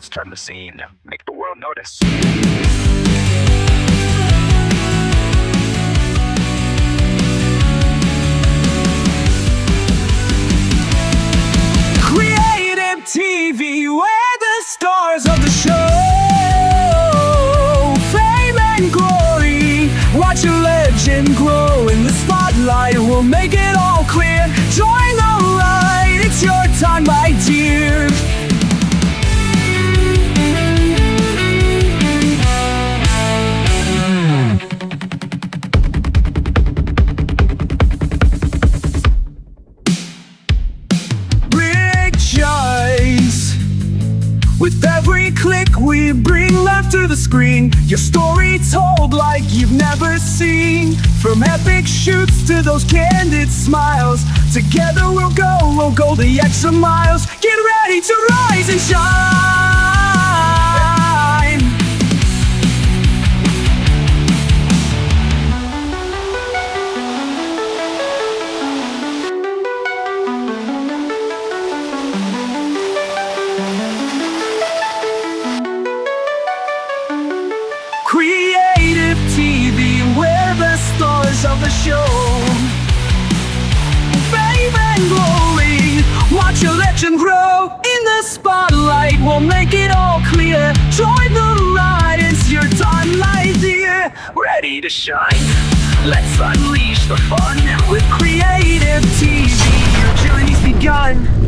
Let's turn the scene, make the world notice. Creative TV, we're the stars of the show. Fame and glory, watch a legend grow in the spotlight. We'll make it all clear. Join the ride, it's your time, my dear. With every click we bring life to the screen. Your story told like you've never seen. From epic shoots to those candid smiles, together we'll go the extra miles. Get ready to rise and shine. Creative TV, we're the stars of the show. Fame and glory, watch your legend grow. In the spotlight, we'll make it all clear. Join the ride, it's your time, my dear. Ready to shine, let's unleash the fun. With Creative TV, your journey's begun.